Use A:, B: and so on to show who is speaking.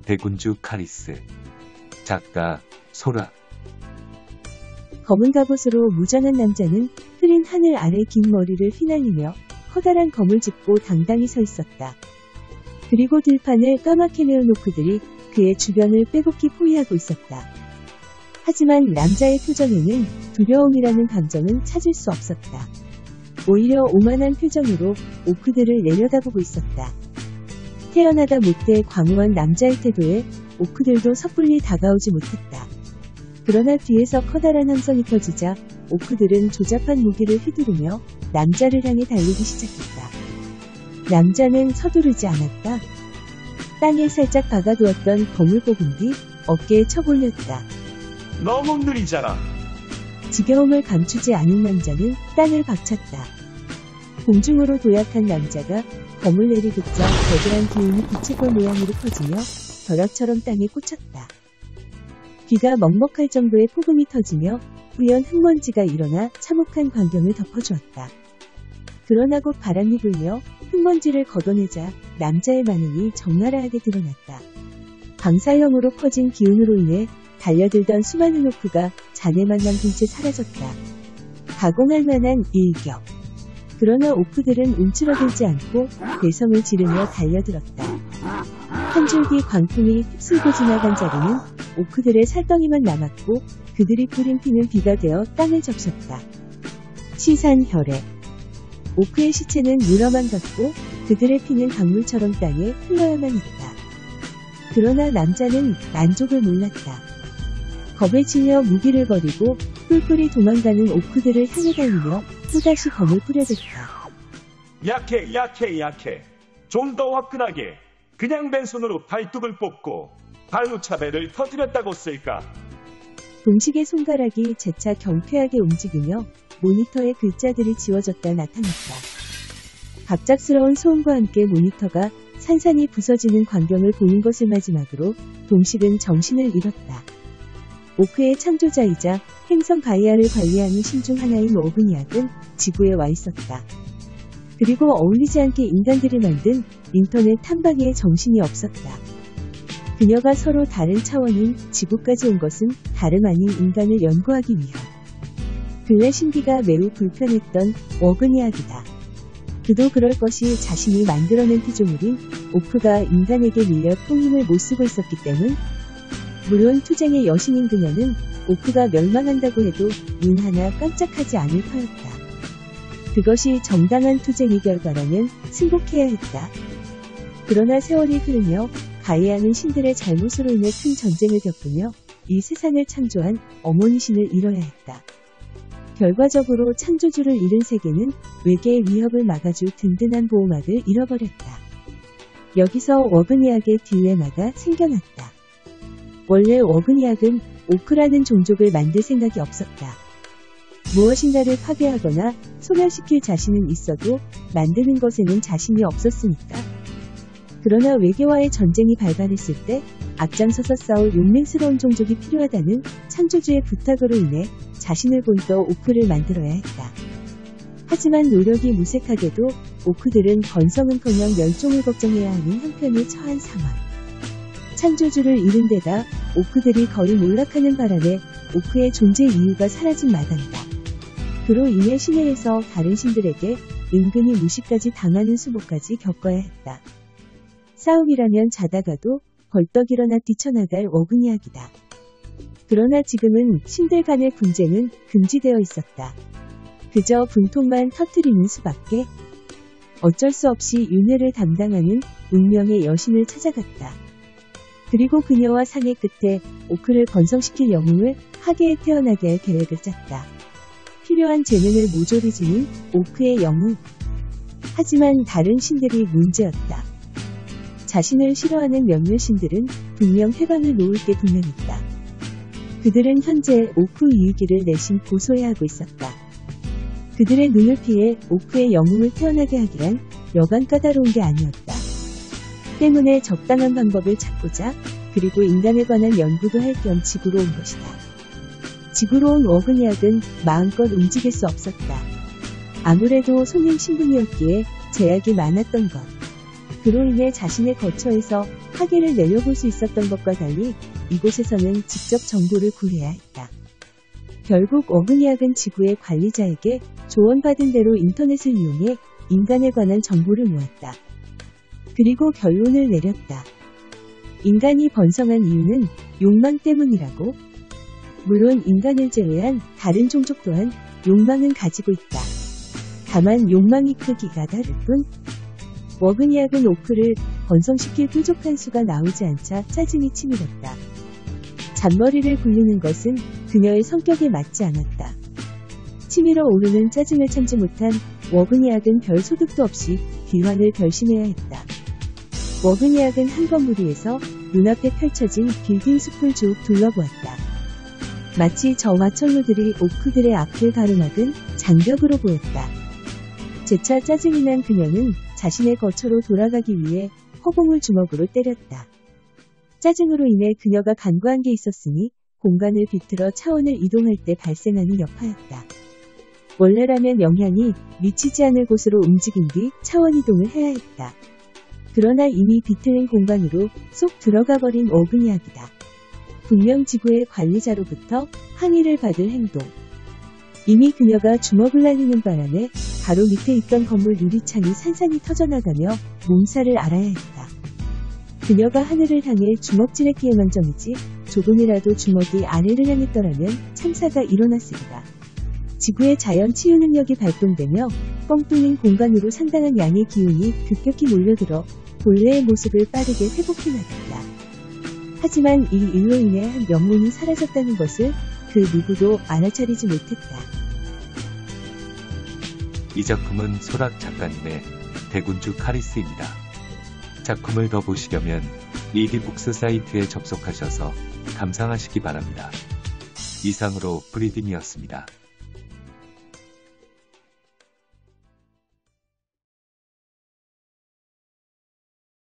A: 대군주 카리스. 작가 소라.
B: 검은 갑옷으로 무장한 남자는 흐린 하늘 아래 긴 머리를 휘날리며 커다란 검을 짚고 당당히 서 있었다. 그리고 들판을 까맣게 메운 오크들이 그의 주변을 빼곡히 포위하고 있었다. 하지만 남자의 표정에는 두려움이라는 감정은 찾을 수 없었다. 오히려 오만한 표정으로 오크들을 내려다보고 있었다. 태어나다 못해 광후한 남자의 태도에 오크들도 섣불리 다가오지 못했다. 그러나 뒤에서 커다란 함성이 터지자 오크들은 조잡한 무기를 휘두르며 남자를 향해 달리기 시작했다. 남자는 서두르지 않았다. 땅에 살짝 박아두었던 검을 뽑은 뒤 어깨에 쳐올렸다.
C: 너무 느리잖아.
B: 지겨움을 감추지 않은 남자는 땅을 박쳤다. 공중으로 도약한 남자가 검을 내리긋자 거대한 기운이 부채꼴 모양으로 퍼지며 벼락처럼 땅에 꽂혔다. 귀가 먹먹할 정도의 폭음이 터지며 뿌연 흙먼지가 일어나 참혹한 광경을 덮어주었다. 그러나 곧 바람이 불며 흙먼지를 걷어내자 남자의 반응이 적나라하게 드러났다. 방사형으로 퍼진 기운으로 인해 달려들던 수많은 오크가 잔해만 남긴 채 사라졌다. 가공할 만한 일격. 그러나 오크들은 움츠러들지 않고 괴성을 지르며 달려들었다. 한 줄기 광풍이 휩쓸고 지나간 자리는 오크들의 살덩이만 남았고 그들이 뿌린 피는 비가 되어 땅을 적셨다. 시산혈해. 오크의 시체는 물어만 갔고 그들의 피는 강물처럼 땅에 흘러야만 했다. 그러나 남자는 만족을 몰랐다. 겁에 질려 무기를 버리고 뿔뿔이 도망가는 오크들을 향해 달리며 또다시 검을 뿌려댔다.
C: 약해. 좀 더 화끈하게. 그냥 맨손으로 발뚝을 뽑고 발로차배를 터뜨렸다고 쓸까?
B: 동식의 손가락이 재차 경쾌하게 움직이며 모니터의 글자들이 지워졌다 나타났다. 갑작스러운 소음과 함께 모니터가 산산이 부서지는 광경을 보는 것을 마지막으로 동식은 정신을 잃었다. 오크의 창조자이자 행성 가이아를 관리하는 신 중 하나인 워그니악은 지구에 와 있었다. 그리고 어울리지 않게 인간들이 만든 인터넷 탐방에 정신이 없었다. 그녀가 서로 다른 차원인 지구까지 온 것은 다름 아닌 인간을 연구하기 위함. 근래 신비가 매우 불편했던 워그니악이다. 그도 그럴 것이 자신이 만들어낸 피조물인 오크가 인간에게 밀려 통힘을 못쓰고 있었기 때문. 물론 투쟁의 여신인 그녀는 오크가 멸망한다고 해도 눈 하나 깜짝하지 않을 터였다. 그것이 정당한 투쟁의 결과라면 승복해야 했다. 그러나 세월이 흐르며 가이아는 신들의 잘못으로 인해 큰 전쟁을 겪으며 이 세상을 창조한 어머니 신을 잃어야 했다. 결과적으로 창조주를 잃은 세계는 외계의 위협을 막아줄 든든한 보호막을 잃어버렸다. 여기서 워그니악의 딜레마가 생겨났다. 원래 워그니악은 오크라는 종족을 만들 생각이 없었다. 무엇인가를 파괴하거나 소멸시킬 자신은 있어도 만드는 것에는 자신이 없었으니까. 그러나 외계와의 전쟁이 발발했을 때 앞장서서 싸울 용맹스러운 종족이 필요하다는 창조주의 부탁으로 인해 자신을 본떠 오크를 만들어야 했다. 하지만 노력이 무색하게도 오크들은 번성은커녕 멸종을 걱정해야 하는 형편에 처한 상황. 창조주를 잃은 데다 오크들이 거의 몰락하는 바람에 오크의 존재 이유가 사라진 마당이다. 그로 인해 시내에서 다른 신들에게 은근히 무시까지 당하는 수모까지 겪어야 했다. 싸움이라면 자다가도 벌떡 일어나 뛰쳐나갈 워그니악이다. 그러나 지금은 신들 간의 분쟁은 금지되어 있었다. 그저 분통만 터뜨리는 수밖에. 어쩔 수 없이 윤회를 담당하는 운명의 여신을 찾아갔다. 그리고 그녀와 상의 끝에 오크를 번성시킬 영웅을 하계에 태어나게 할 계획을 짰다. 필요한 재능을 모조리 지닌 오크의 영웅. 하지만 다른 신들이 문제였다. 자신을 싫어하는 몇몇 신들은 분명 해방을 놓을 게 분명했다. 그들은 현재 오크 유익기를 내심 고소해 하고 있었다. 그들의 눈을 피해 오크의 영웅을 태어나게 하기란 여간 까다로운 게 아니었다. 때문에 적당한 방법을 찾고자 그리고 인간에 관한 연구도 할 겸 지구로 온 것이다. 지구로 온 워그니악은 마음껏 움직일 수 없었다. 아무래도 손님 신분이었기에 제약이 많았던 것. 그로 인해 자신의 거처에서 학예를 내려볼 수 있었던 것과 달리 이곳에서는 직접 정보를 구해야 했다. 결국 어그니악은 지구의 관리자에게 조언받은 대로 인터넷을 이용해 인간에 관한 정보를 모았다. 그리고 결론을 내렸다. 인간이 번성한 이유는 욕망 때문이라고. 물론 인간을 제외한 다른 종족 또한 욕망은 가지고 있다. 다만 욕망의 크기가 다를 뿐. 어그니악은 오크를 번성시킬 뾰족한 수가 나오지 않자 짜증이 치밀었다. 잔머리를 굴리는 것은 그녀의 성격에 맞지 않았다. 치밀어 오르는 짜증을 참지 못한 어그니악은 별 소득도 없이 귀환을 결심해야 했다. 어그니악은 한 건물위에서 눈앞에 펼쳐진 빌딩 숲을 쭉 둘러보았다. 마치 저 마철로들이 오크들의 앞을 가로막은 장벽으로 보였다. 재차 짜증이 난 그녀는 자신의 거처로 돌아가기 위해 허공을 주먹으로 때렸다. 짜증으로 인해 그녀가 간과한 게 있었으니 공간을 비틀어 차원을 이동할 때 발생하는 여파였다. 원래라면 영향이 미치지 않을 곳으로 움직인 뒤 차원 이동을 해야 했다. 그러나 이미 비틀린 공간으로 쏙 들어가 버린 어그니악이다. 분명 지구의 관리자로부터 항의를 받을 행동. 이미 그녀가 주먹을 날리는 바람에 바로 밑에 있던 건물 유리창이 산산이 터져나가며 몸살을 앓아야 했다. 그녀가 하늘을 향해 주먹질했기에만 점이지 조금이라도 주먹이 아래를 향했더라면 참사가 일어났으리라. 지구의 자연 치유 능력이 발동되며 뻥 뚫린 공간으로 상당한 양의 기운이 급격히 몰려들어 본래의 모습을 빠르게 회복해 나갔다. 하지만 이 일로 인해 한 영혼이 사라졌다는 것을 그 누구도 알아차리지 못했다.
A: 이 작품은 소락 작가님의 대군주 카리스입니다. 작품을 더 보시려면 리디북스 사이트에 접속하셔서 감상하시기 바랍니다. 이상으로 브리딩이었습니다.